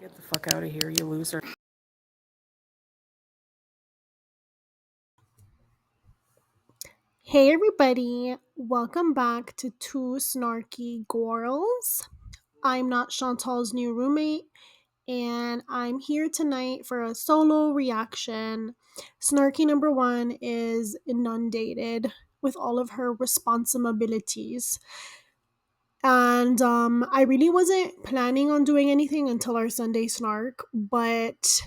Get the fuck out of here, you loser. Hey everybody, welcome back to Two Snarky Gorls. I'm not Chantal's new roommate, and I'm here tonight for a solo reaction. Snarky number one is inundated with all of her responsibilities. And I really wasn't planning on doing anything until our Sunday snark, but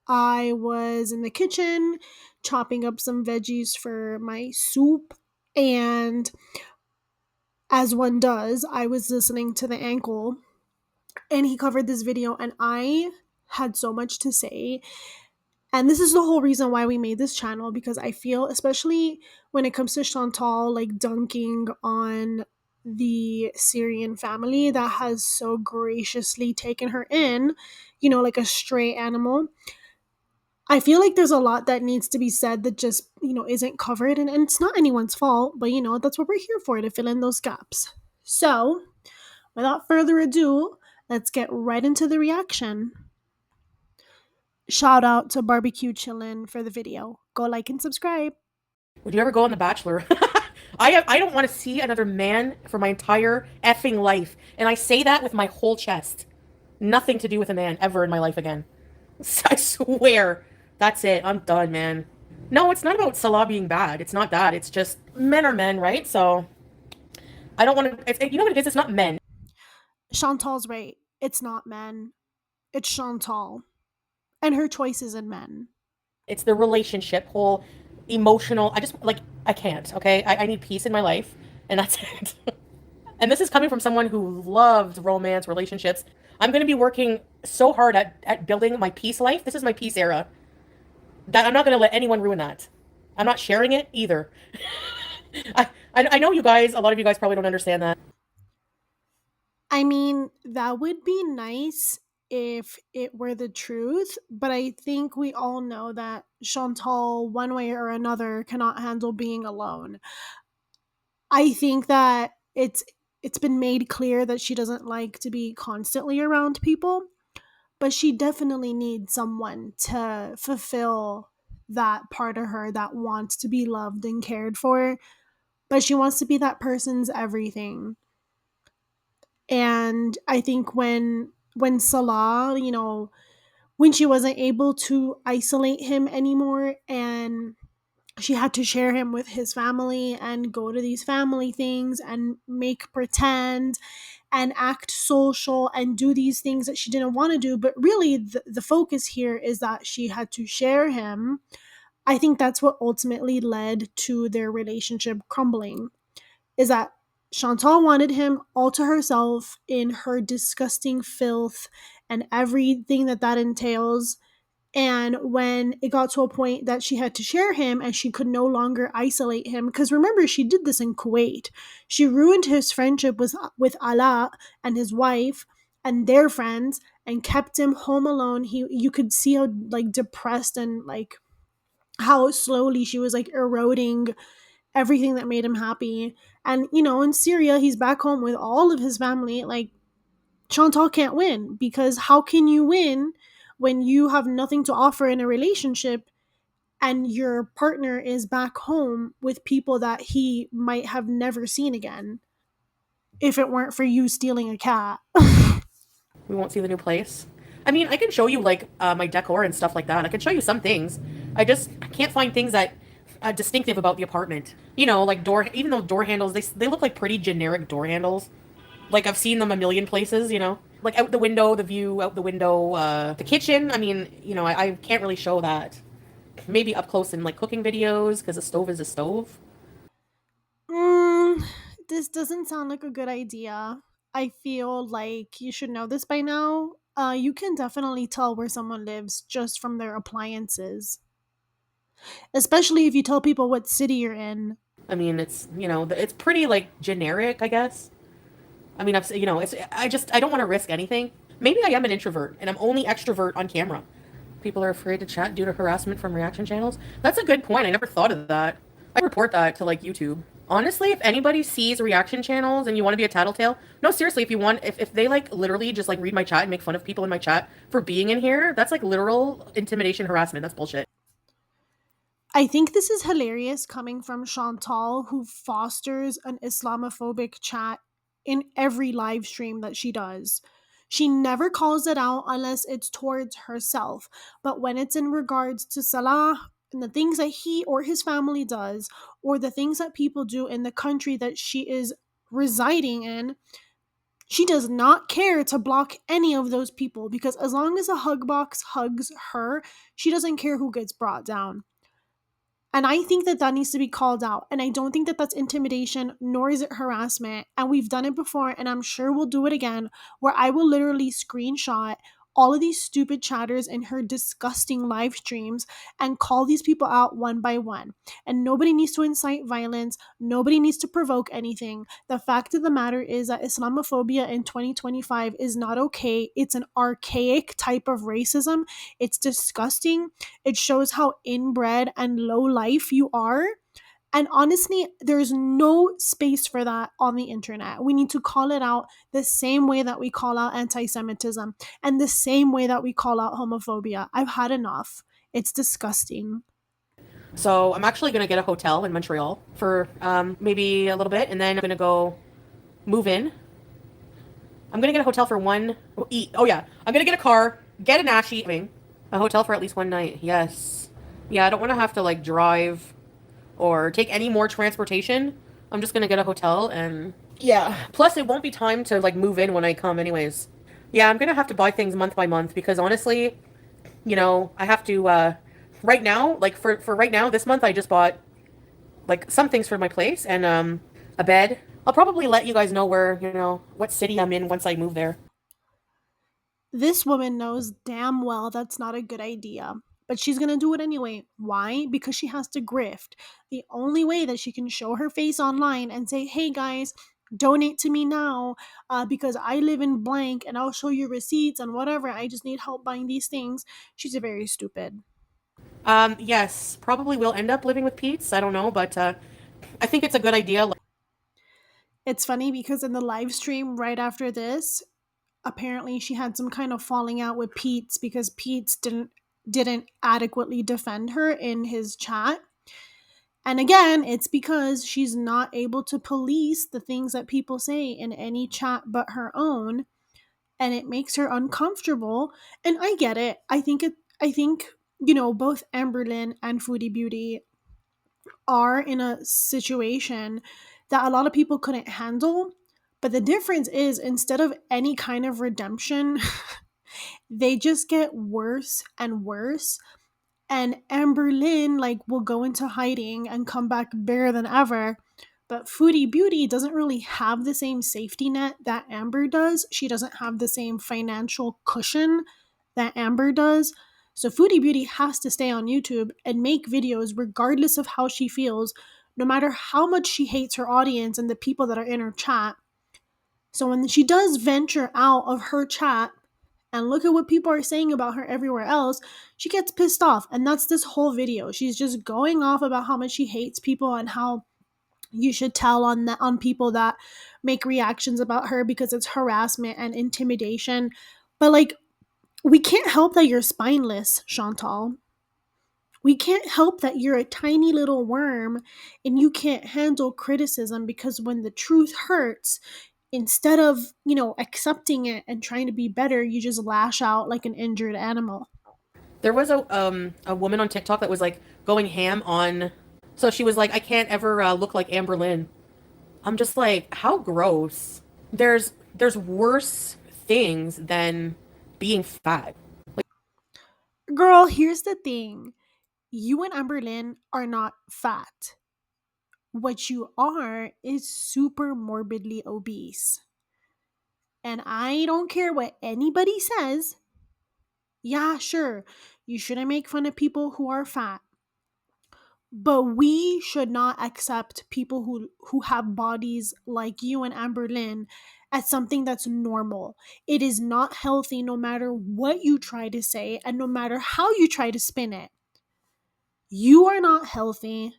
I was in the kitchen chopping up some veggies for my soup, and as one does, I was listening to the ankle and he covered this video, and I had so much to say. And this is the whole reason why we made this channel, because I feel, especially when it comes to Chantal, like dunking on the Syrian family that has so graciously taken her in, like a stray animal. I feel like there's a lot that needs to be said that just, isn't covered. And it's not anyone's fault, but, that's what we're here for, to fill in those gaps. So, without further ado, let's get right into the reaction. Shout out to Barbecue Chillin' for the video. Go like and subscribe. Would you ever go on The Bachelor? I don't want to see another man for my entire effing life. And I say that with my whole chest. Nothing to do with a man ever in my life again. I swear. That's it. I'm done, man. No, it's not about Salah being bad. It's not that. It's just men are men, right? So I don't want to. You know what it is? It's not men. Chantal's right. It's not men. It's Chantal. And her choices in men. It's the relationship, whole emotional. I can't, okay? I need peace in my life, and that's it. And this is coming from someone who loved romance, relationships. I'm going to be working so hard at building my peace life. This is my peace era. That I'm not going to let anyone ruin that. I'm not sharing it either. I know you guys, a lot of you guys probably don't understand that. I mean, that would be nice if it were the truth, but I think we all know that Chantal, one way or another, cannot handle being alone. I think that it's been made clear that she doesn't like to be constantly around people, but she definitely needs someone to fulfill that part of her that wants to be loved and cared for, but she wants to be that person's everything. And I think when Salah, when she wasn't able to isolate him anymore, and she had to share him with his family and go to these family things and make pretend and act social and do these things that she didn't want to do, but really the focus here is that she had to share him. I think that's what ultimately led to their relationship crumbling, is that Chantal wanted him all to herself in her disgusting filth and everything that entails. And when it got to a point that she had to share him and she could no longer isolate him, because remember, she did this in Kuwait. She ruined his friendship with Allah and his wife and their friends and kept him home alone. You could see how like depressed and like how slowly she was like eroding everything that made him happy. And in Syria, he's back home with all of his family. Like, Chantal can't win, because how can you win when you have nothing to offer in a relationship and your partner is back home with people that he might have never seen again if it weren't for you stealing a cat? We won't see the new place. I mean, I can show you like my decor and stuff like that. I can show you some things. I can't find things that distinctive about the apartment. Like even though door handles, they look like pretty generic door handles. Like I've seen them a million places. Like out the window, the view out the window, the kitchen. I mean, I can't really show that. Maybe up close in like cooking videos because a stove is a stove. mm, this doesn't sound like a good idea. I feel like you should know this by now. You can definitely tell where someone lives just from their appliances, especially if you tell people what city you're in. I mean, it's pretty like generic, I guess. I mean, I don't want to risk anything. Maybe I am an introvert and I'm only extrovert on camera. People are afraid to chat due to harassment from reaction channels. That's a good point. I never thought of that. I report that to like YouTube. Honestly, if anybody sees reaction channels and you want to be a tattletale, no, seriously, if you want, if they like literally just like read my chat and make fun of people in my chat for being in here, that's like literal intimidation harassment. That's bullshit. I think this is hilarious coming from Chantal, who fosters an Islamophobic chat in every live stream that she does. She never calls it out unless it's towards herself. But when it's in regards to Salah and the things that he or his family does, or the things that people do in the country that she is residing in, she does not care to block any of those people because as long as a hug box hugs her, she doesn't care who gets brought down. And I think that that needs to be called out. And I don't think that that's intimidation, nor is it harassment. And we've done it before, and I'm sure we'll do it again, where I will literally screenshot all of these stupid chatters in her disgusting live streams and call these people out one by one. And nobody needs to incite violence. Nobody needs to provoke anything. The fact of the matter is that Islamophobia in 2025 is not okay. It's an archaic type of racism. It's disgusting. It shows how inbred and low life you are. And honestly, there's no space for that on the internet. We need to call it out the same way that we call out anti Semitism and the same way that we call out homophobia. I've had enough. It's disgusting. So I'm actually gonna get a hotel in Montreal for maybe a little bit, and then I'm gonna go move in. I'm gonna get a hotel for one eat. Oh yeah, I'm gonna get a car, get an ashy, a hotel for at least one night. Yes. Yeah, I don't want to have to like drive or take any more transportation. I'm just gonna get a hotel and yeah. Plus, it won't be time to like move in when I come, anyways. Yeah, I'm gonna have to buy things month by month because honestly, I have to. Right now, like for right now, this month I just bought like some things for my place and a bed. I'll probably let you guys know where what city I'm in once I move there. This woman knows damn well that's not a good idea. But she's going to do it anyway. Why? Because she has to grift. The only way that she can show her face online and say, hey guys, donate to me now because I live in blank and I'll show you receipts and whatever. I just need help buying these things. She's very stupid. Yes, probably will end up living with Pete's. I don't know, but I think it's a good idea. It's funny because in the live stream right after this, apparently she had some kind of falling out with Pete's because Pete's didn't adequately defend her in his chat. And again, it's because she's not able to police the things that people say in any chat but her own, and it makes her uncomfortable. And I get it. I think both Amberlyn and Foodie Beauty are in a situation that a lot of people couldn't handle. But the difference is instead of any kind of redemption, they just get worse and worse. And Amberlyn will go into hiding and come back bigger than ever. But Foodie Beauty doesn't really have the same safety net that Amber does. She doesn't have the same financial cushion that Amber does. So Foodie Beauty has to stay on YouTube and make videos regardless of how she feels, no matter how much she hates her audience and the people that are in her chat. So when she does venture out of her chat and look at what people are saying about her everywhere else, she gets pissed off. And that's this whole video. She's just going off about how much she hates people and how you should tell on people that make reactions about her because it's harassment and intimidation. But we can't help that you're spineless, Chantal. We can't help that you're a tiny little worm and you can't handle criticism because when the truth hurts, instead of, accepting it and trying to be better, you just lash out like an injured animal. There was a woman on TikTok that was like going ham on. So she was like, I can't ever look like Amber Lynn. I'm just like, how gross. There's worse things than being fat. Girl, here's the thing. You and Amberlyn are not fat. What you are is super morbidly obese. And I don't care what anybody says. Yeah, sure, you shouldn't make fun of people who are fat. But we should not accept people who have bodies like you and Amberlyn as something that's normal. It is not healthy no matter what you try to say and no matter how you try to spin it. You are not healthy.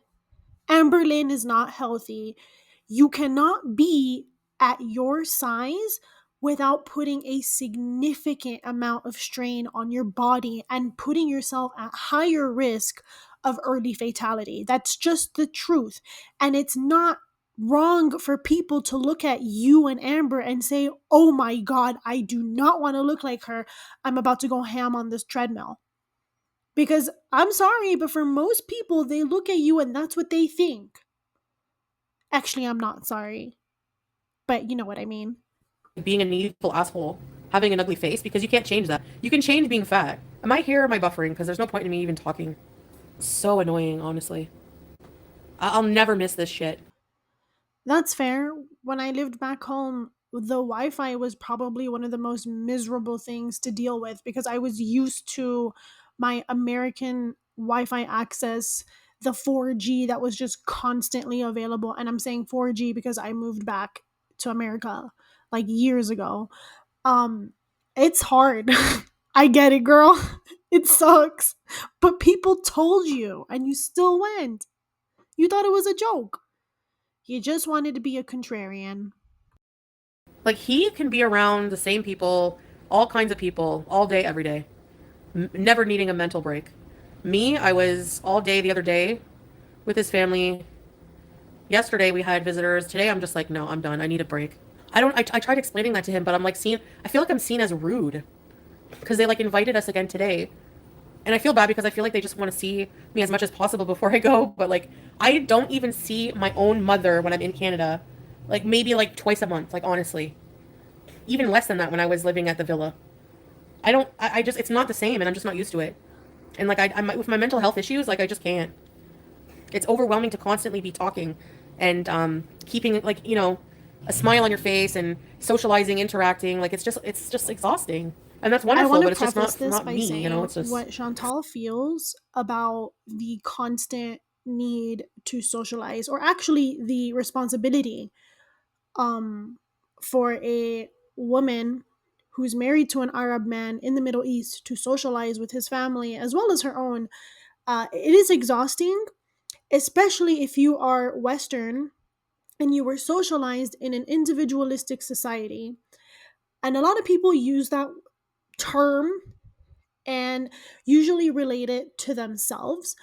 Amberlynn is not healthy. You cannot be at your size without putting a significant amount of strain on your body and putting yourself at higher risk of early fatality. That's just the truth. And it's not wrong for people to look at you and Amber and say, oh my God, I do not want to look like her. I'm about to go ham on this treadmill. Because I'm sorry, but for most people, they look at you and that's what they think. Actually, I'm not sorry, but you know what I mean. Being an evil asshole, having an ugly face, because you can't change that. You can change being fat. Am I here or am I buffering? Because there's no point in me even talking. So annoying, honestly. I'll never miss this shit. That's fair. When I lived back home, the Wi Fi was probably one of the most miserable things to deal with because I was used to my American Wi Fi access, the 4G that was just constantly available. And I'm saying 4G because I moved back to America like years ago. Um, it's hard. I get it, girl. It sucks. But people told you and you still went. You thought it was a joke. You just wanted to be a contrarian. Like, he can be around the same people, all kinds of people, all day, every day, never needing a mental break. Me, I was all day the other day with his family. Yesterday we had visitors. Today I'm just like, no, I'm done. I need a break. I tried explaining that to him, but I'm like, I feel like I'm seen as rude because they like invited us again today. And I feel bad because I feel like they just want to see me as much as possible before I go. But like, I don't even see my own mother when I'm in Canada. Like, maybe like twice a month, like, honestly. Even less than that when I was living at the villa. I just, it's not the same and I'm just not used to it. And like, I'm with my mental health issues, like, I just can't. It's overwhelming to constantly be talking and keeping, like, a smile on your face and socializing, interacting. Like, it's just exhausting. And that's I wonderful, want but to it's just preface this not by me, saying it's just. what Chantal feels about the constant need to socialize, or actually the responsibility um, for a woman who's married to an Arab man in the Middle East to socialize with his family as well as her own. It is exhausting, especially if you are Western and you were socialized in an individualistic society. And a lot of people use that term and usually relate it to themselves.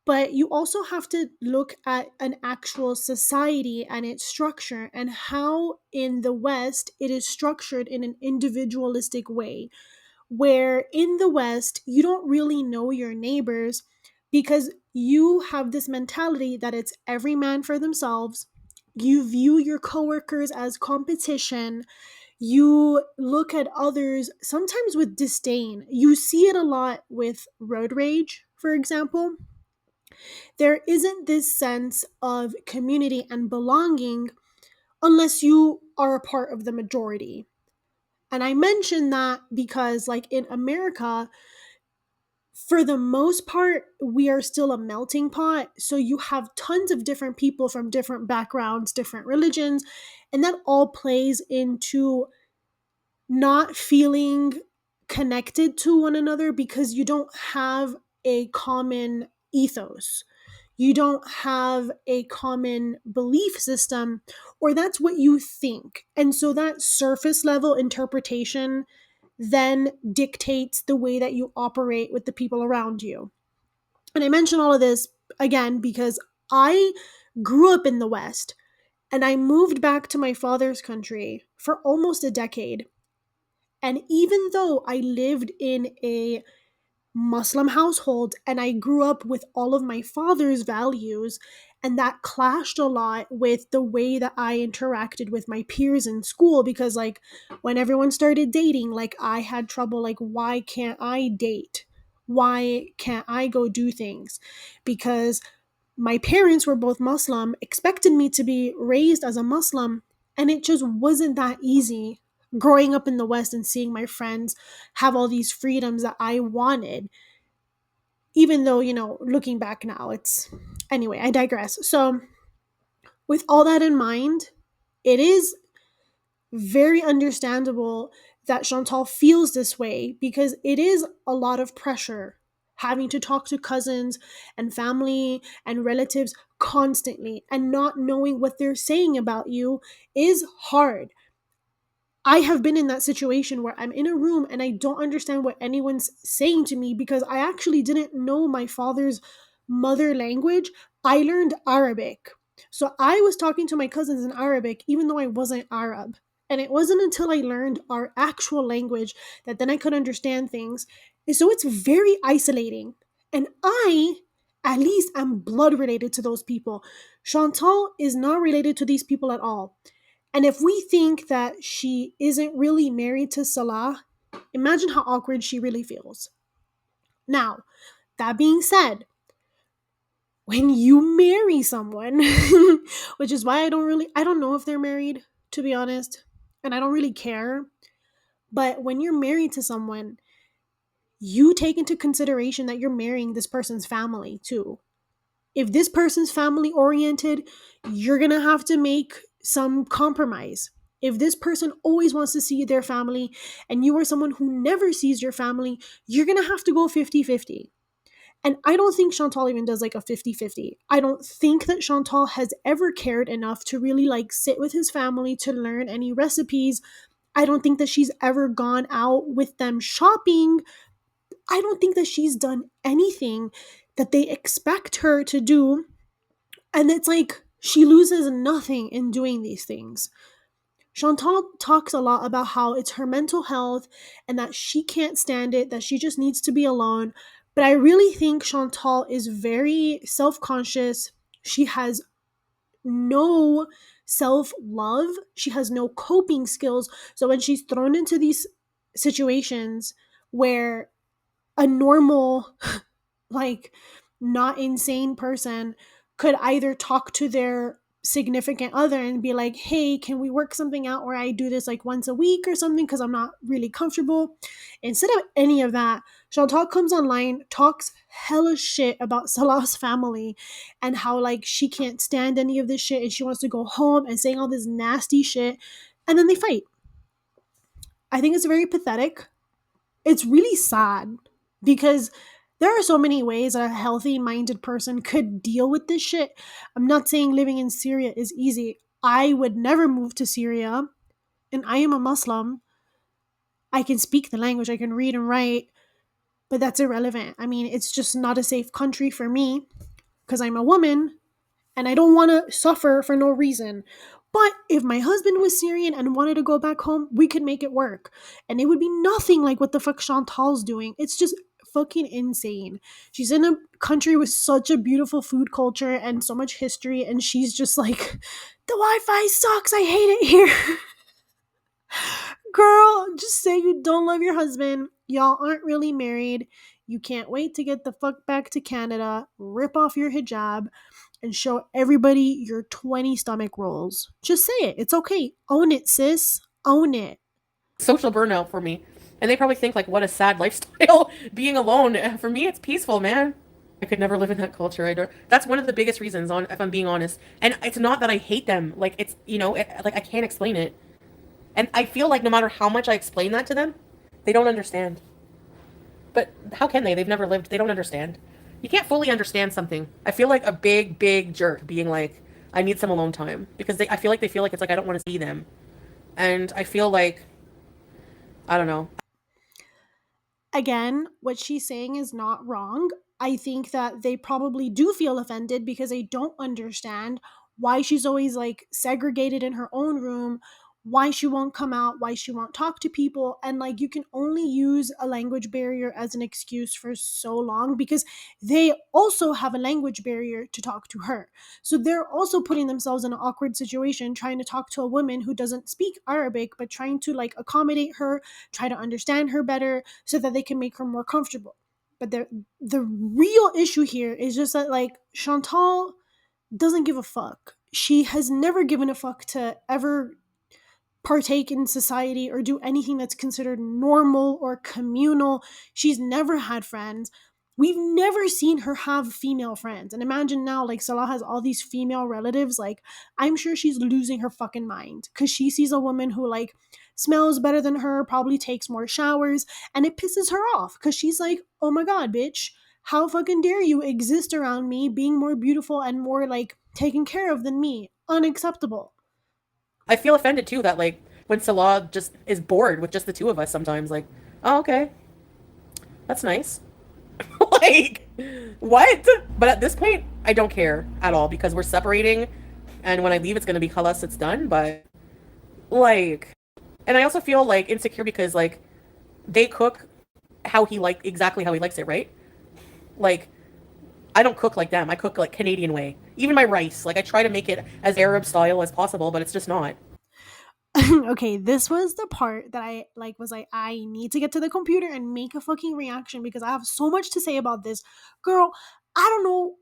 But you also have to look at an actual society and its structure and how in the West it is structured in an individualistic way, where in the West you don't really know your neighbors because you have this mentality that it's every man for themselves. You view your coworkers as competition. You look at others sometimes with disdain. You see it a lot with road rage, for example. There isn't this sense of community and belonging unless you are a part of the majority. And I mention that because, like in America, for the most part, we are still a melting pot. So you have tons of different people from different backgrounds, different religions, and that all plays into not feeling connected to one another because you don't have a common ethos. You don't have a common belief system, or that's what you think. And so that surface level interpretation then dictates the way that you operate with the people around you. And I mention all of this again because I grew up in the West and I moved back to my father's country for almost a decade. And even though I lived in a Muslim household and I grew up with all of my father's values, and that clashed a lot with the way that I interacted with my peers in school because, like, when everyone started dating, like, I had trouble, like, why can't I date? Why can't I go do things? Because my parents were both Muslim, expected me to be raised as a Muslim, and it just wasn't that easy growing up in the West and seeing my friends have all these freedoms that I wanted. Even though, looking back now, it's anyway, I digress. So, with all that in mind, it is very understandable that Chantal feels this way because it is a lot of pressure having to talk to cousins and family and relatives constantly and not knowing what they're saying about you is hard. I have been in that situation where I'm in a room and I don't understand what anyone's saying to me because I actually didn't know my father's mother language. I learned Arabic. So I was talking to my cousins in Arabic even though I wasn't Arab. And it wasn't until I learned our actual language that then I could understand things. And so it's very isolating. And I, at least, am blood related to those people. Chantal is not related to these people at all. And if we think that she isn't really married to Salah, imagine how awkward she really feels. Now, that being said, when you marry someone, which is why I don't know if they're married, to be honest, and I don't really care, but when you're married to someone, you take into consideration that you're marrying this person's family too. If this person's family oriented, you're going to have to make some compromise. If this person always wants to see their family and you are someone who never sees your family, you're going to have to go 50-50. And I don't think Chantal even does like a 50-50. I don't think that Chantal has ever cared enough to really like sit with his family to learn any recipes. I don't think that she's ever gone out with them shopping. I don't think that she's done anything that they expect her to do, and it's like she loses nothing in doing these things. Chantal talks a lot about how it's her mental health and that she can't stand it, that she just needs to be alone. But I really think Chantal is very self conscious. She has no self love, she has no coping skills. So when she's thrown into these situations where a normal like not insane person could either talk to their significant other and be like, hey, can we work something out where I do this like once a week or something because I'm not really comfortable. Instead of any of that, Chantal comes online, talks hella shit about Salah's family and how like she can't stand any of this shit and she wants to go home and saying all this nasty shit, and then they fight. I think it's very pathetic. It's really sad because there are so many ways that a healthy minded person could deal with this shit. I'm not saying living in Syria is easy. I would never move to Syria, and I am a Muslim. I can speak the language, I can read and write, but that's irrelevant. I mean, it's just not a safe country for me because I'm a woman and I don't want to suffer for no reason. But if my husband was Syrian and wanted to go back home, we could make it work. And it would be nothing like what the fuck Chantal's doing. It's just fucking insane. She's in a country with such a beautiful food culture and so much history, and she's just like, the Wi-Fi sucks, I hate it here. Girl, just say you don't love your husband. Y'all aren't really married. You can't wait to get the fuck back to Canada, rip off your hijab, and show everybody your 20 stomach rolls. Just say it. It's okay. Own it, sis. Own it. Social burnout for me. And they probably think like what a sad lifestyle being alone. For me it's peaceful, man. I could never live in that culture. I don't. That's one of the biggest reasons on if I'm being honest. And it's not that I hate them. Like it's, like I can't explain it. And I feel like no matter how much I explain that to them, they don't understand. But how can they? They've never lived. They don't understand. You can't fully understand something. I feel like a big, big jerk being like, I need some alone time. Because I feel like they feel like it's like I don't want to see them. And I feel like, I don't know. Again, what she's saying is not wrong. I think that they probably do feel offended because they don't understand why she's always like segregated in her own room, why she won't come out, why she won't talk to people. And like you can only use a language barrier as an excuse for so long because they also have a language barrier to talk to her. So they're also putting themselves in an awkward situation trying to talk to a woman who doesn't speak Arabic, but trying to like accommodate her, try to understand her better so that they can make her more comfortable. But the real issue here is just that like Chantal doesn't give a fuck. She has never given a fuck to ever partake in society or do anything that's considered normal or communal. She's never had friends. We've never seen her have female friends. And imagine now, like, Salah has all these female relatives. Like, I'm sure she's losing her fucking mind because she sees a woman who, like, smells better than her, probably takes more showers, and it pisses her off because she's like, oh my God, bitch. How fucking dare you exist around me being more beautiful and more like taken care of than me? Unacceptable. I feel offended too that like when Salah just is bored with just the two of us sometimes, like, oh, okay, that's nice. Like, what? But at this point, I don't care at all because we're separating, and when I leave, it's gonna be halas, it's done. But like, and I also feel like insecure because like they cook exactly how he likes it, right? Like, I don't cook like them. I cook like Canadian way. Even my rice, like I try to make it as Arab style as possible, but it's just not. Okay, this was the part that I like was like I need to get to the computer and make a fucking reaction because I have so much to say about this. Girl, I don't know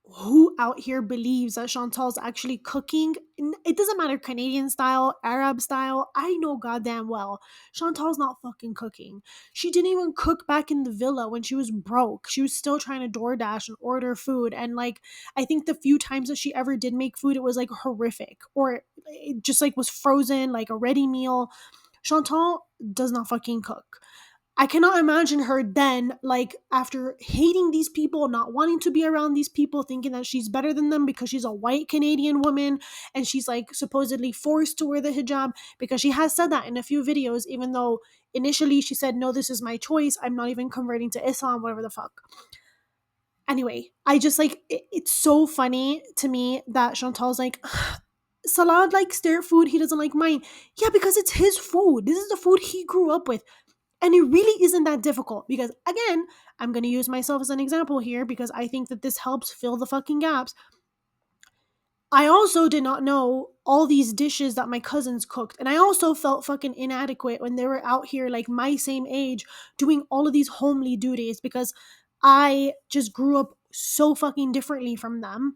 who out here believes that Chantal's actually cooking. It doesn't matter Canadian style, Arab style. I know goddamn well Chantal's not fucking cooking. She didn't even cook back in the villa when she was broke. She was still trying to DoorDash and order food. And like, I think the few times that she ever did make food, it was like horrific or it just like was frozen, like a ready meal. Chantal does not fucking cook. I cannot imagine her then, like, after hating these people, not wanting to be around these people, thinking that she's better than them because she's a white Canadian woman and she's like supposedly forced to wear the hijab because she has said that in a few videos, even though initially she said, no, this is my choice. I'm not even converting to Islam, whatever the fuck. Anyway, I just like, it's so funny to me that Chantal's like, Salah likes their food, he doesn't like mine. Yeah, because it's his food. This is the food he grew up with. And it really isn't that difficult because, again, I'm going to use myself as an example here because I think that this helps fill the fucking gaps. I also did not know all these dishes that my cousins cooked. And I also felt fucking inadequate when they were out here, like my same age, doing all of these homely duties because I just grew up so fucking differently from them.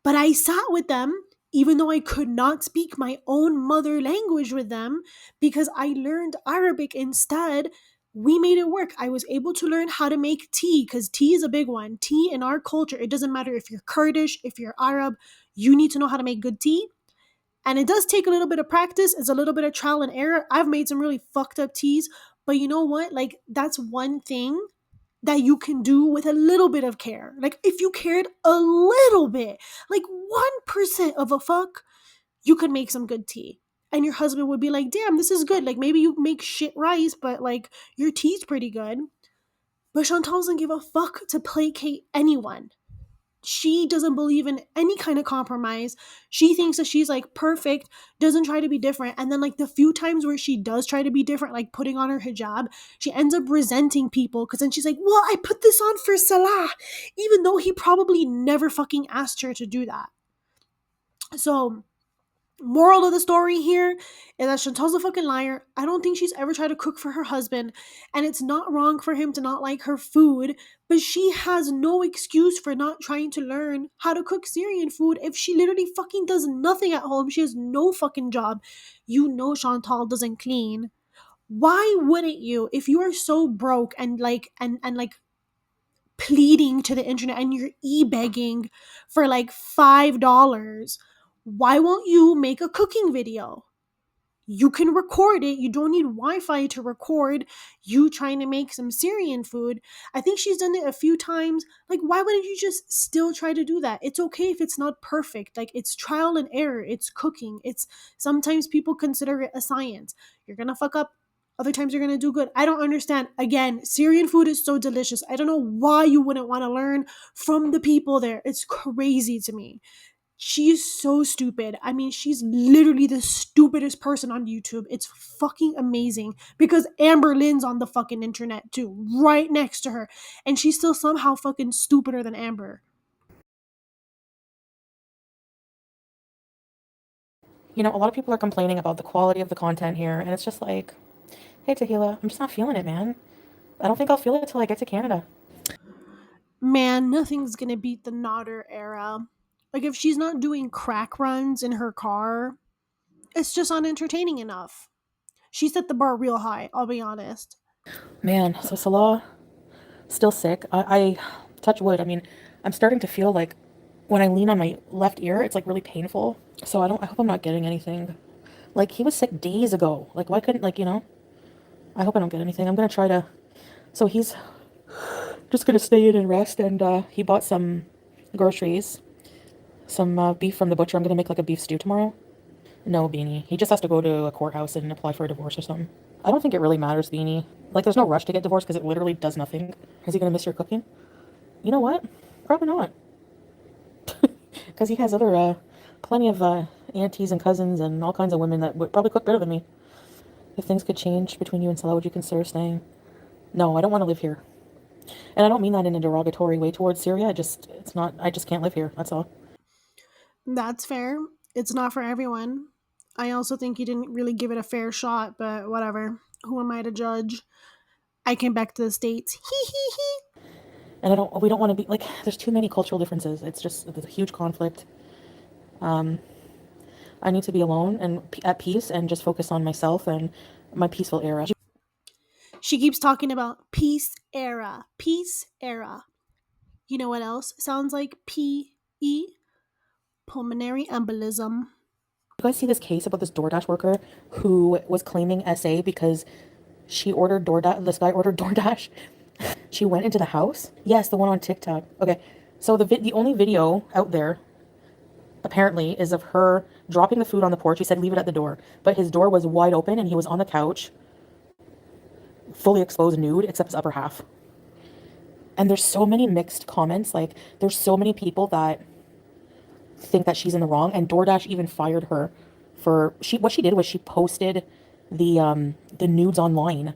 But I sat with them even though I could not speak my own mother language with them because I learned Arabic instead. We made it work. I was able to learn how to make tea because tea is a big one. Tea in our culture, it doesn't matter if you're Kurdish, if you're Arab, you need to know how to make good tea. And it does take a little bit of practice. It's a little bit of trial and error. I've made some really fucked up teas, but you know what? Like, that's one thing that you can do with a little bit of care. Like if you cared a little bit, like 1% of a fuck, you could make some good tea. And your husband would be like, damn, this is good. Like maybe you make shit rice, but like your tea's pretty good. But Chantal doesn't give a fuck to placate anyone. She doesn't believe in any kind of compromise. She thinks that she's like perfect, doesn't try to be different. And then, like, the few times where she does try to be different, like putting on her hijab, she ends up resenting people because then she's like, well, I put this on for Salah, even though he probably never fucking asked her to do that. So, moral of the story here is that Chantal's a fucking liar. I don't think she's ever tried to cook for her husband, and it's not wrong for him to not like her food, but she has no excuse for not trying to learn how to cook Syrian food if she literally fucking does nothing at home. She has no fucking job. You know Chantal doesn't clean. Why wouldn't you, if you are so broke and like and like pleading to the internet and you're e-begging for like $5, why won't you make a cooking video? You can record it. You don't need Wi-Fi to record you trying to make some Syrian food. I think she's done it a few times. Like, why wouldn't you just still try to do that? It's okay if it's not perfect. Like, it's trial and error. It's cooking. It's sometimes people consider it a science. You're gonna fuck up. Other times you're gonna do good. I don't understand. Again, Syrian food is so delicious. I don't know why you wouldn't want to learn from the people there. It's crazy to me. She is so stupid. I mean, she's literally the stupidest person on YouTube. It's fucking amazing because Amber Lynn's on the fucking internet too, right next to her. And she's still somehow fucking stupider than Amber. You know, a lot of people are complaining about the quality of the content here, and it's just like, hey, Tahila, I'm just not feeling it, man. I don't think I'll feel it till I get to Canada. Man, nothing's gonna beat the Nodder era. Like, if she's not doing crack runs in her car, it's just unentertaining enough. She set the bar real high, I'll be honest. Man, so Salah, still sick. I touch wood. I mean, I'm starting to feel like when I lean on my left ear, it's like really painful. So I hope I'm not getting anything. Like, he was sick days ago. Like, why couldn't, like, I hope I don't get anything. I'm gonna try to, so he's Just gonna stay in and rest. And he bought some groceries, some beef from the butcher. I'm gonna make like a beef stew tomorrow. No, Beanie. He just has to go to a courthouse and apply for a divorce or something. I don't think it really matters, Beanie. Like, there's no rush to get divorced because it literally does nothing. Is he gonna miss your cooking? You know what? Probably not. Because he has other, plenty of aunties and cousins and all kinds of women that would probably cook better than me. If things could change between you and Salah, would you consider staying? No, I don't want to live here. And I don't mean that in a derogatory way towards Syria. It's not, I just can't live here. That's all. That's fair. It's not for everyone. I also think you didn't really give it a fair shot, but whatever. Who am I to judge? I came back to the States. Hee hee hee. And we don't want to be, like, there's too many cultural differences. There's a huge conflict. Um, I need to be alone and at peace and just focus on myself and my peaceful era. She keeps talking about peace era. Peace era. You know what else sounds like PE? Pulmonary embolism. You guys see this case about this DoorDash worker who was claiming SA because she ordered DoorDash, this guy ordered DoorDash. She went into the house. Yes, the one on TikTok. Okay. So the only video out there apparently is of her dropping the food on the porch. He said leave it at the door, but his door was wide open and he was on the couch, fully exposed nude except his upper half. And there's so many mixed comments. Like, there's so many people that think that she's in the wrong, and DoorDash even fired her for what she did was she posted the nudes online.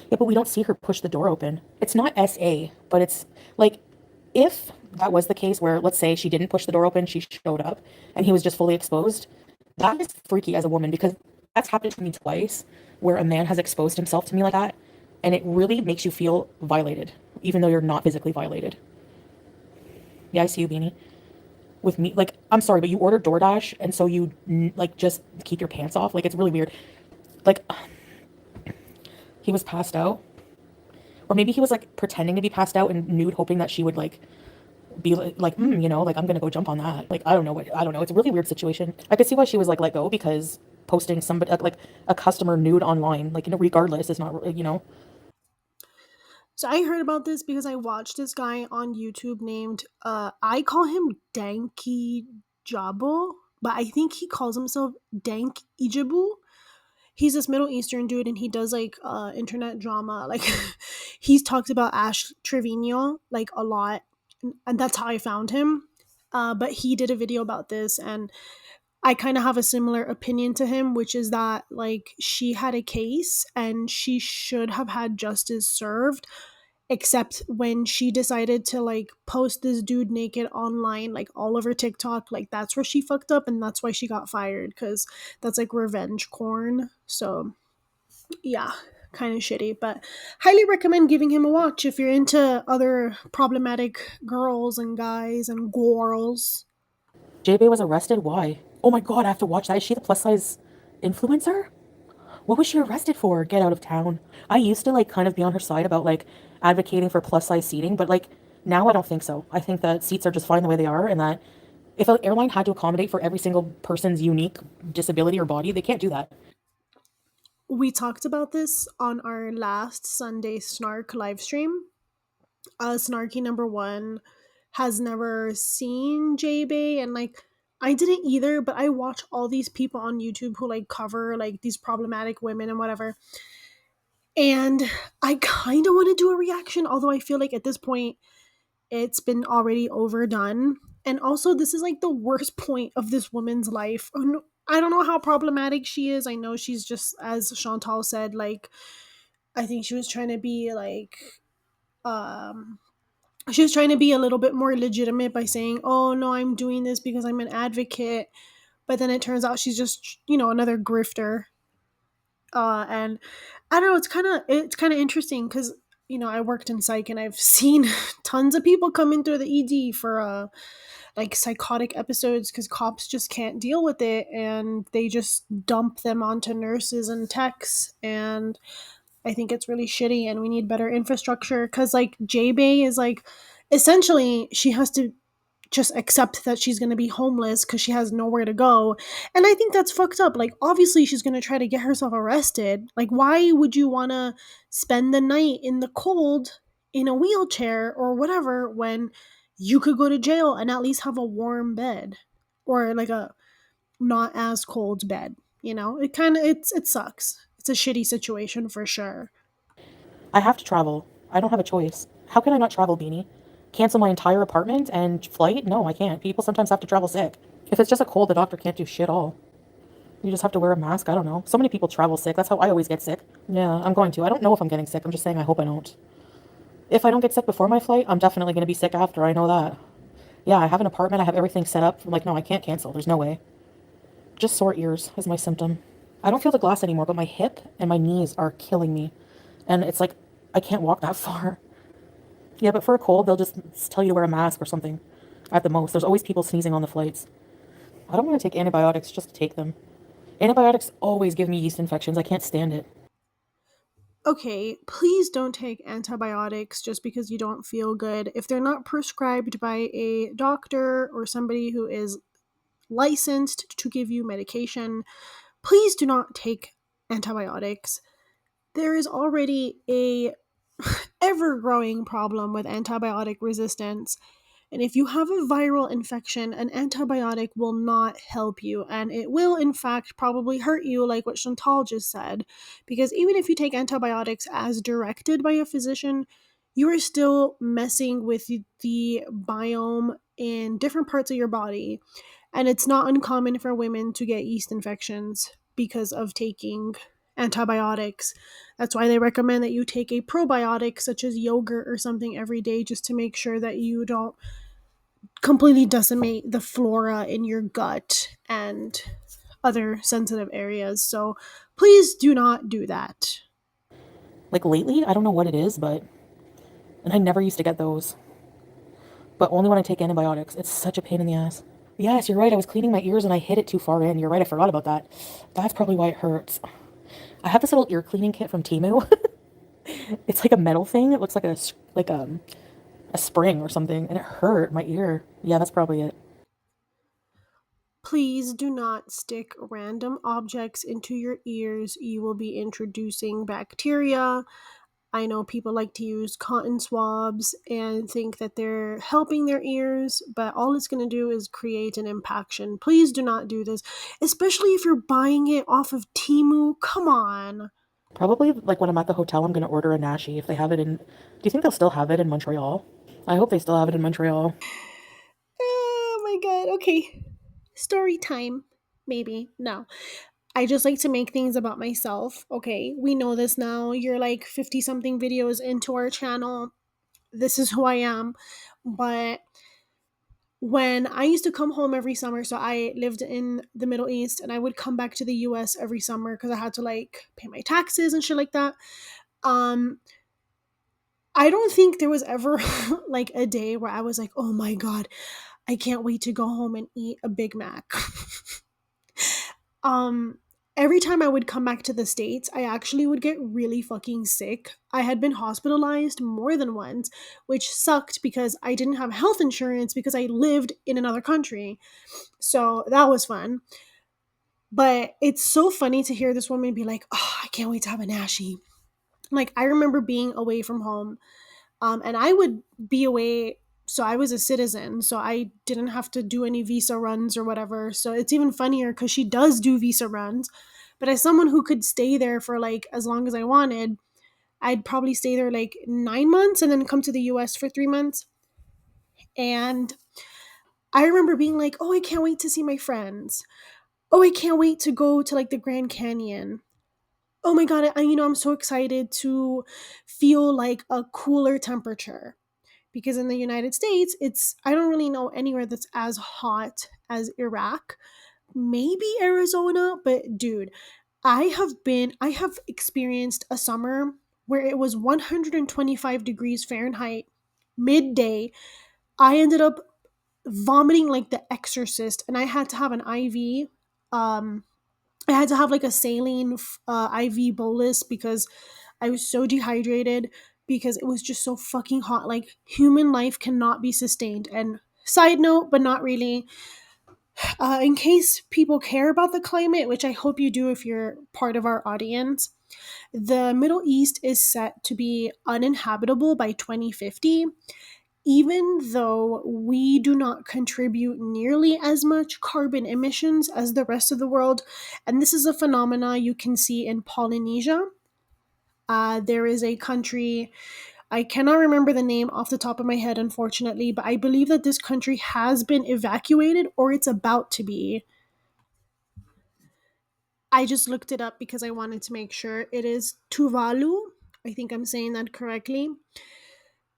Yeah, but we don't see her push the door open. It's not SA, but it's like, if that was the case where, let's say, she didn't push the door open, she showed up and he was just fully exposed, that is freaky as a woman, because that's happened to me twice where a man has exposed himself to me like that, and it really makes you feel violated even though you're not physically violated. Yeah, I see you, Beanie. With me, like, I'm sorry, but you ordered DoorDash and so you like just keep your pants off. Like, it's really weird. Like, he was passed out, or maybe he was like pretending to be passed out and nude, hoping that she would like be like, you know, like, I'm gonna go jump on that. Like, I don't know. It's a really weird situation. I could see why she was like let go, because posting somebody like a customer nude online, like, you know, regardless, is not, you know. So I heard about this because I watched this guy on YouTube named I call him Danky Jabo, but I think he calls himself Dank Ijibu. He's this Middle Eastern dude and he does like internet drama. Like he's talked about Ash Trevino like a lot, and that's how I found him. But he did a video about this, and I kind of have a similar opinion to him, which is that like she had a case and she should have had justice served, except when she decided to like post this dude naked online like all over TikTok, like that's where she fucked up, and that's why she got fired, because that's like revenge corn. So yeah, kind of shitty, but highly recommend giving him a watch if you're into other problematic girls and guys and gorls. JB was arrested. Why? Oh my god, I have to watch that. Is she the plus size influencer? What was she arrested for? Get out of town. I used to like kind of be on her side about like advocating for plus size seating, but like now I don't think so. I think that seats are just fine the way they are, and that if an airline had to accommodate for every single person's unique disability or body, they can't do that. We talked about this on our last Sunday Snark live stream. Snarky number one has never seen J-Bay, and like I didn't either, but I watch all these people on YouTube who like cover like these problematic women and whatever. And I kind of want to do a reaction, although I feel like at this point it's been already overdone. And also, this is like the worst point of this woman's life. I don't know how problematic she is. I know she's just, as Chantal said, like, I think she was trying to be like, um, she was trying to be a little bit more legitimate by saying, oh, no, I'm doing this because I'm an advocate. But then it turns out she's just, you know, another grifter. And I don't know, it's kind of interesting because, you know, I worked in psych and I've seen tons of people come in through the ED for like psychotic episodes because cops just can't deal with it and they just dump them onto nurses and techs. And I think it's really shitty and we need better infrastructure because like J-Bay is like, essentially she has to just accept that she's going to be homeless because she has nowhere to go. And I think that's fucked up. Like, obviously, she's going to try to get herself arrested. Like, why would you want to spend the night in the cold in a wheelchair or whatever when you could go to jail and at least have a warm bed or like a not as cold bed. It kind of it sucks. It's a shitty situation for sure. I have to travel. I don't have a choice. How can I not travel, Beanie? Cancel my entire apartment and flight? No, I can't. People sometimes have to travel sick. If it's just a cold, the doctor can't do shit all. You just have to wear a mask. I don't know. So many people travel sick. That's how I always get sick. Yeah, I'm going to. I don't know if I'm getting sick. I'm just saying I hope I don't. If I don't get sick before my flight, I'm definitely going to be sick after. I know that. Yeah, I have an apartment. I have everything set up. I'm like, no, I can't cancel. There's no way. Just sore ears is my symptom. I don't feel the glass anymore, but my hip and my knees are killing me. And it's like, I can't walk that far. Yeah, but for a cold, they'll just tell you to wear a mask or something. At the most. There's always people sneezing on the flights. I don't want to take antibiotics just to take them. Antibiotics always give me yeast infections. I can't stand it. Okay, please don't take antibiotics just because you don't feel good. If they're not prescribed by a doctor or somebody who is licensed to give you medication, please do not take antibiotics. There is already a ever growing problem with antibiotic resistance. And if you have a viral infection, an antibiotic will not help you. And it will, in fact, probably hurt you, like what Chantal just said. Because even if you take antibiotics as directed by a physician, you are still messing with the biome in different parts of your body. And it's not uncommon for women to get yeast infections because of taking antibiotics. That's why they recommend that you take a probiotic such as yogurt or something every day just to make sure that you don't completely decimate the flora in your gut and other sensitive areas. So please do not do that. Like lately, I don't know what it is, but. And I never used to get those. But only when I take antibiotics. It's such a pain in the ass. Yes, you're right. I was cleaning my ears and I hit it too far in. You're right. I forgot about that. That's probably why it hurts. I have this little ear cleaning kit from Temu. It's like a metal thing. It looks like a spring or something, and it hurt my ear. Yeah, that's probably it. Please do not stick random objects into your ears. You will be introducing bacteria. I know people like to use cotton swabs and think that they're helping their ears, but all it's going to do is create an impaction. Please do not do this, especially if you're buying it off of Temu. Come on. Probably like when I'm at the hotel, I'm gonna order a nashi if they have it in. Do you think they'll still have it in Montreal? I hope they still have it in Montreal. Oh my god. Okay. Story time. Maybe. No. I just like to make things about myself. Okay. We know this now. You're like 50 something videos into our channel. This is who I am. But when I used to come home every summer, so I lived in the Middle East and I would come back to the US every summer because I had to like pay my taxes and shit like that. Um, I don't think there was ever like a day where I was like, oh my God, I can't wait to go home and eat a Big Mac. um, every time I would come back to the States, I actually would get really fucking sick. I had been hospitalized more than once, which sucked because I didn't have health insurance because I lived in another country. So that was fun. But it's so funny to hear this woman be like, oh, I can't wait to have a Nashi. Like, I remember being away from home, and I would be away. So I was a citizen, so I didn't have to do any visa runs or whatever. So it's even funnier because she does do visa runs. But as someone who could stay there for like as long as I wanted, I'd probably stay there like 9 months and then come to the US for 3 months. And I remember being like, oh, I can't wait to see my friends. Oh, I can't wait to go to like the Grand Canyon. Oh my god, I'm so excited to feel like a cooler temperature because in the United States, it's I don't really know anywhere that's as hot as Iraq. Maybe Arizona, but dude, I have experienced a summer where it was 125 degrees Fahrenheit midday. I ended up vomiting like the exorcist and I had to have an IV. I had to have like a saline IV bolus because I was so dehydrated because it was just so fucking hot. Like human life cannot be sustained. And side note, but not really. In case people care about the climate, which I hope you do if you're part of our audience, the Middle East is set to be uninhabitable by 2050, even though we do not contribute nearly as much carbon emissions as the rest of the world. And this is a phenomena you can see in Polynesia. There is a country, I cannot remember the name off the top of my head, unfortunately, but I believe that this country has been evacuated or it's about to be. I just looked it up because I wanted to make sure. It is Tuvalu. I think I'm saying that correctly,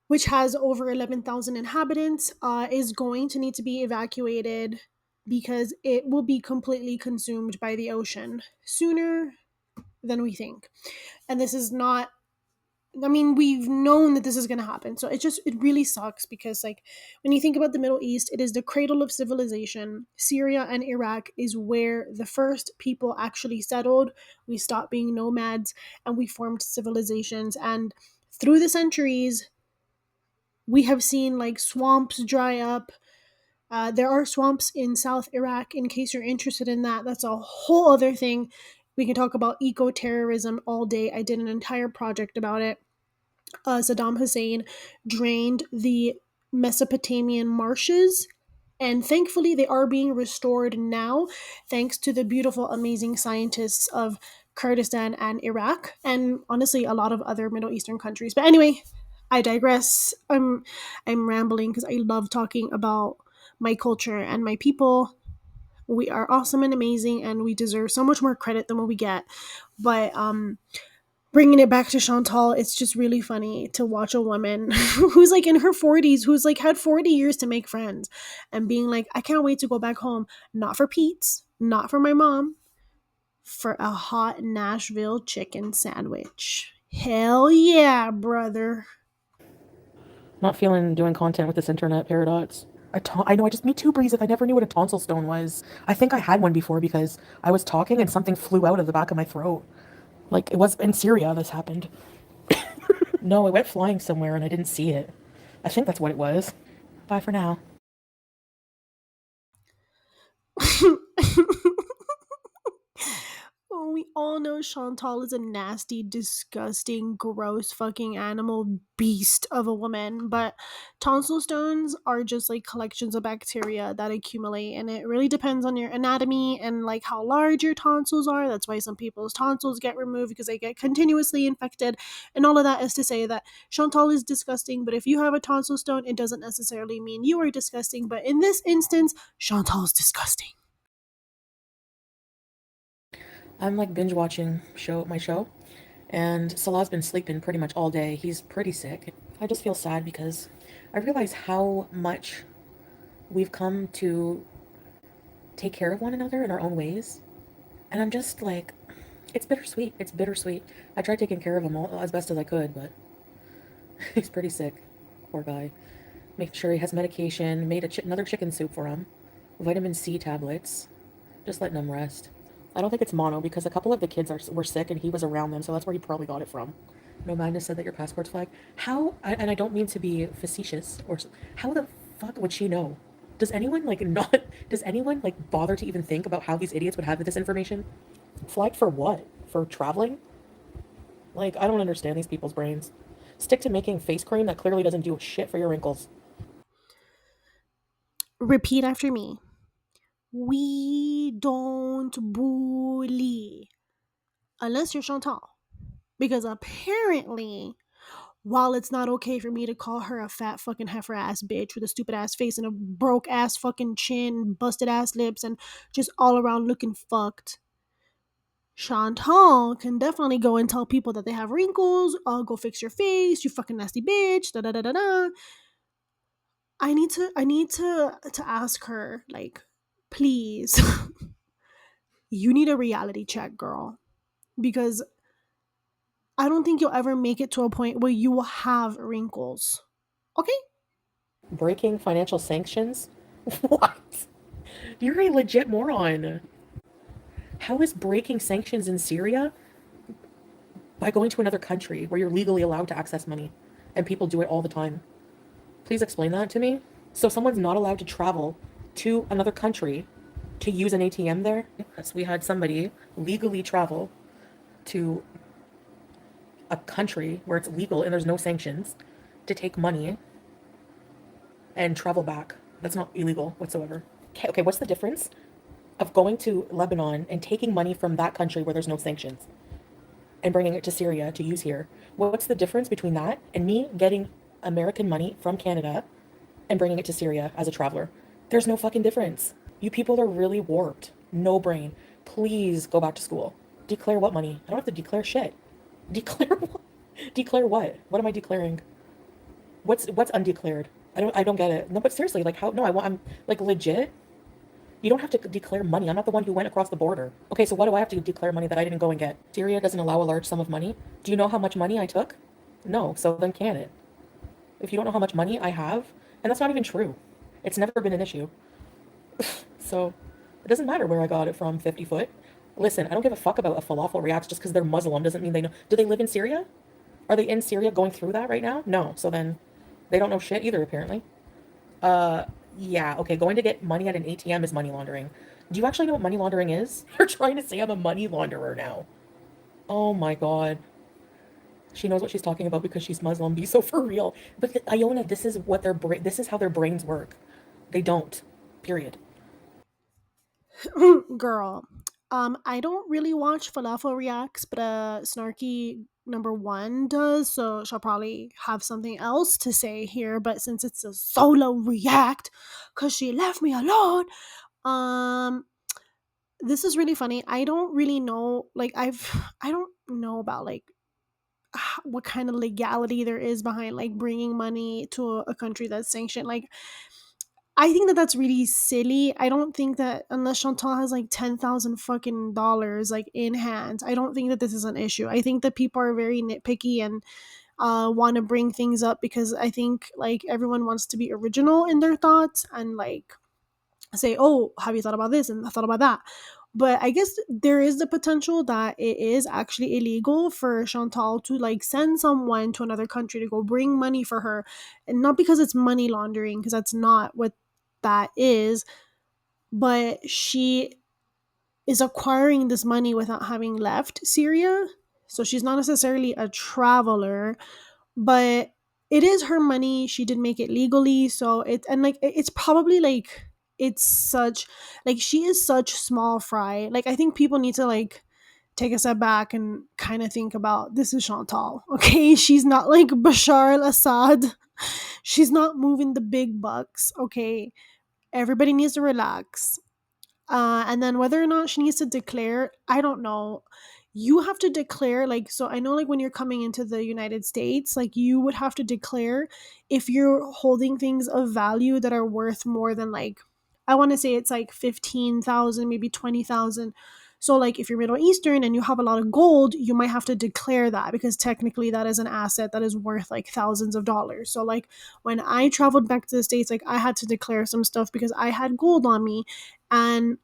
which has over 11,000 inhabitants, is going to need to be evacuated because it will be completely consumed by the ocean sooner than we think. And this is not, I mean, we've known that this is going to happen. So it really sucks because, like, when you think about the Middle East, it is the cradle of civilization. Syria and Iraq is where the first people actually settled. We stopped being nomads and we formed civilizations. And through the centuries, we have seen like swamps dry up. There are swamps in South Iraq, in case you're interested in that. That's a whole other thing. We can talk about eco terrorism all day. I did an entire project about it. Saddam Hussein drained the Mesopotamian marshes, and thankfully they are being restored now, thanks to the beautiful, amazing scientists of Kurdistan and Iraq, and honestly, a lot of other Middle Eastern countries. But anyway, I digress. I'm rambling because I love talking about my culture and my people. We are awesome and amazing, and we deserve so much more credit than what we get. But bringing it back to Chantal, it's just really funny to watch a woman who's like in her 40s, who's like had 40 years to make friends, and being like, I can't wait to go back home. Not for Pete's, not for my mom, for a hot Nashville chicken sandwich. Hell yeah, brother. Not feeling doing content with this internet paradox. I know, I just, me too, Breeze. If I never knew what a tonsil stone was. I think I had one before because I was talking and something flew out of the back of my throat. Like, it was in Syria this happened. No, it went flying somewhere and I didn't see it. I think that's what it was. Bye for now. Oh, we all know Chantal is a nasty, disgusting, gross fucking animal beast of a woman, but tonsil stones are just like collections of bacteria that accumulate, and it really depends on your anatomy and like how large your tonsils are. That's why some people's tonsils get removed because they get continuously infected, and all of that is to say that Chantal is disgusting, but if you have a tonsil stone, it doesn't necessarily mean you are disgusting, but in this instance, Chantal's disgusting. I'm like binge watching my show, and Salah's been sleeping pretty much all day. He's pretty sick. I just feel sad because I realize how much we've come to take care of one another in our own ways. And I'm just like, it's bittersweet. It's bittersweet. I tried taking care of him as best as I could, but he's pretty sick. Poor guy. Making sure he has medication, made another chicken soup for him, vitamin C tablets, just letting him rest. I don't think it's mono because a couple of the kids were sick and he was around them, so that's where he probably got it from. No, Magnus said that your passport's flagged. How, and I don't mean to be facetious, how the fuck would she know? Does anyone like not, does anyone like bother to even think about how these idiots would have this information? Flagged for what? For traveling? Like, I don't understand these people's brains. Stick to making face cream that clearly doesn't do shit for your wrinkles. Repeat after me. We don't bully. Unless you're Chantal. Because apparently, while it's not okay for me to call her a fat fucking heifer ass bitch with a stupid ass face and a broke ass fucking chin, busted ass lips, and just all around looking fucked, Chantal can definitely go and tell people that they have wrinkles. Oh, go fix your face, you fucking nasty bitch. Da da da da da. I need to ask her, like, please. You need a reality check, girl, because I don't think you'll ever make it to a point where you will have wrinkles. Okay? Breaking financial sanctions? What? You're a legit moron. How is breaking sanctions in Syria? By going to another country where you're legally allowed to access money and people do it all the time. Please explain that to me. So someone's not allowed to travel to another country to use an ATM there. Yes, we had somebody legally travel to a country where it's legal and there's no sanctions to take money and travel back. That's not illegal whatsoever. Okay, what's the difference of going to Lebanon and taking money from that country where there's no sanctions and bringing it to Syria to use here? What's the difference between that and me getting American money from Canada and bringing it to Syria as a traveler? There's no fucking difference. You people are really warped. No brain. Please go back to school. Declare what money? I don't have to declare shit. Declare what? Declare what? What am I declaring? What's undeclared? I don't get it. No, but seriously, like how? No, I'm like legit. You don't have to declare money. I'm not the one who went across the border. Okay, so why do I have to declare money that I didn't go and get? Syria doesn't allow a large sum of money. Do you know how much money I took? No, so then can it? If you don't know how much money I have, and that's not even true. It's never been an issue. So it doesn't matter where I got it from, 50 foot. Listen, I don't give a fuck about a falafel reacts just because they're Muslim doesn't mean they know. Do they live in Syria? Are they in Syria going through that right now? No. So then they don't know shit either, apparently. Yeah, okay, going to get money at an ATM is money laundering. Do you actually know what money laundering is? You're trying to say I'm a money launderer now. Oh my God. She knows what she's talking about because she's Muslim. Be so for real. But Iona, this is what this is how their brains work. They don't. Period. Girl, I don't really watch Falafel Reacts, but Snarky number one does, so she'll probably have something else to say here. But since it's a solo react, cause she left me alone, um, this is really funny. I don't really know, like I don't know about like what kind of legality there is behind like bringing money to a country that's sanctioned. Like I think that that's really silly. I don't think that unless Chantal has like 10,000 fucking dollars like in hand, I don't think that this is an issue. I think that people are very nitpicky and want to bring things up because I think like everyone wants to be original in their thoughts and like say, oh, have you thought about this and I thought about that. But I guess there is the potential that it is actually illegal for Chantal to like send someone to another country to go bring money for her. And not because it's money laundering, because that's not what that is, but she is acquiring this money without having left Syria. So she's not necessarily a traveler, but it is her money. She did make it legally, so and like it's probably like it's such like she is such small fry. Like I think people need to like take a step back and kind of think about this is Chantal. Okay, she's not like Bashar al-Assad. She's not moving the big bucks. Okay, everybody needs to relax. And then whether or not she needs to declare, I don't know. You have to declare, like, so I know, like, when you're coming into the United States, like, you would have to declare if you're holding things of value that are worth more than, like, I want to say it's like 15,000, maybe 20,000. So, like, if you're Middle Eastern and you have a lot of gold, you might have to declare that because technically that is an asset that is worth like thousands of dollars. So, like, when I traveled back to the States, like, I had to declare some stuff because I had gold on me. And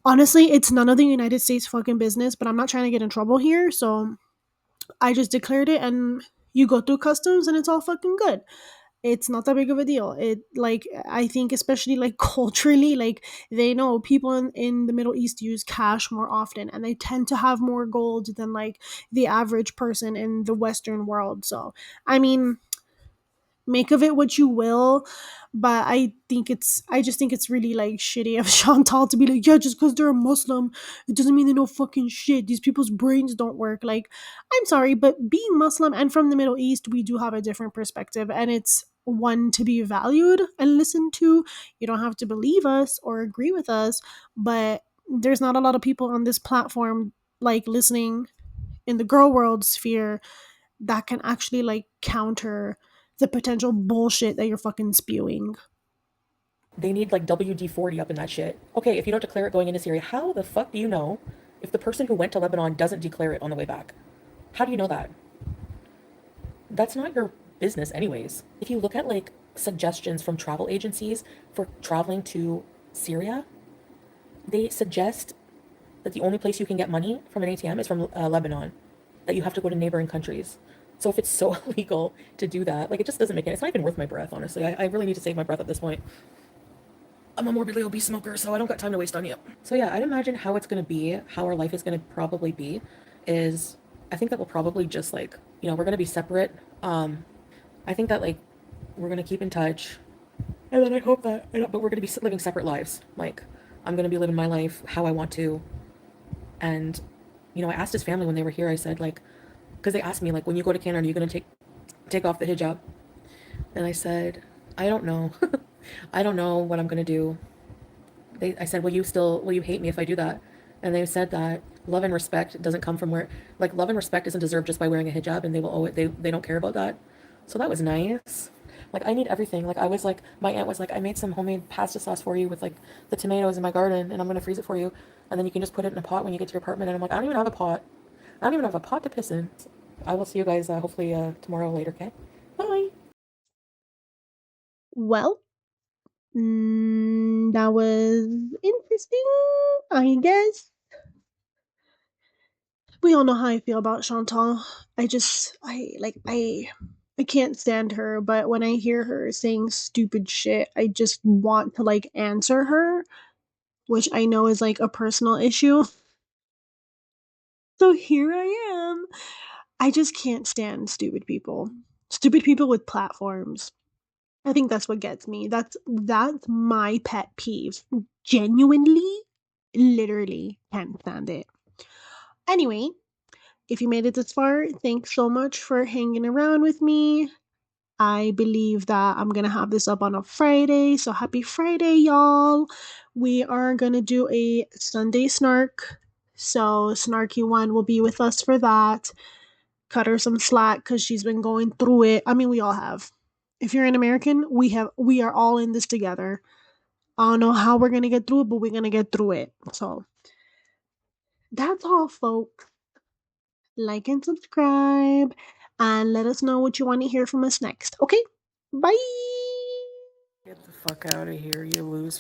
honestly, it's none of the United States fucking business, but I'm not trying to get in trouble here. So I just declared it and you go through customs and it's all fucking good. It's not that big of a deal. It like I think especially like culturally, like they know people in the Middle East use cash more often and they tend to have more gold than like the average person in the Western world. So I mean, make of it what you will, but I just think it's really like shitty of Chantal to be like, yeah, just because they're a Muslim it doesn't mean they know fucking shit. These people's brains don't work. Like, I'm sorry, but being Muslim and from the Middle East, we do have a different perspective and it's one to be valued and listened to. You don't have to believe us or agree with us, but there's not a lot of people on this platform like listening in the girl world sphere that can actually like counter the potential bullshit that you're fucking spewing. They need like WD-40 up in that shit. Okay, if you don't declare it going into Syria, how the fuck do you know if the person who went to Lebanon doesn't declare it on the way back? How do you know that? That's not your business, anyways. If you look at like suggestions from travel agencies for traveling to Syria, they suggest that the only place you can get money from an ATM is from Lebanon, that you have to go to neighboring countries. So if it's so illegal to do that, like it just doesn't make it. It's not even worth my breath, honestly. I really need to save my breath at this point. I'm a morbidly obese smoker, so I don't got time to waste on you. So yeah, I'd imagine how it's gonna be, how our life is gonna probably be, is I think that we'll probably just like, we're gonna be separate. I think that like we're gonna keep in touch, and then I hope that, but we're gonna be living separate lives. Like I'm gonna be living my life how I want to, and I asked his family when they were here. I said like, because they asked me like, when you go to Canada, are you gonna take off the hijab? And I said, I don't know. I don't know what I'm gonna do. I said, will you hate me if I do that? And they said that love and respect doesn't come from where, like, love and respect isn't deserved just by wearing a hijab, and they will owe it. They don't care about that. So that was nice. Like, I need everything. Like, I was like, my aunt was like, I made some homemade pasta sauce for you with like the tomatoes in my garden, and I'm gonna freeze it for you, and then you can just put it in a pot when you get to your apartment. And I'm like, I don't even have a pot. I don't even have a pot to piss in. I will see you guys hopefully tomorrow later. Okay. Bye. Well, that was interesting, I guess. We all know how I feel about Chantal. I can't stand her, but when I hear her saying stupid shit, I just want to like answer her, which I know is like a personal issue. So here I am. I just can't stand stupid people. Stupid people with platforms. I think that's what gets me. That's my pet peeve. Genuinely, literally can't stand it. Anyway, if you made it this far, thanks so much for hanging around with me. I believe that I'm gonna have this up on a Friday, so happy Friday, y'all. We are gonna do a Sunday snark. So Snarky One will be with us for that. Cut her some slack because she's been going through it. I mean, we all have. If you're an American, we are all in this together. I don't know how we're gonna get through it, but we're gonna get through it. So that's all, folks. Like and subscribe, and let us know what you want to hear from us next. Okay? Bye. Get the fuck out of here, you loser.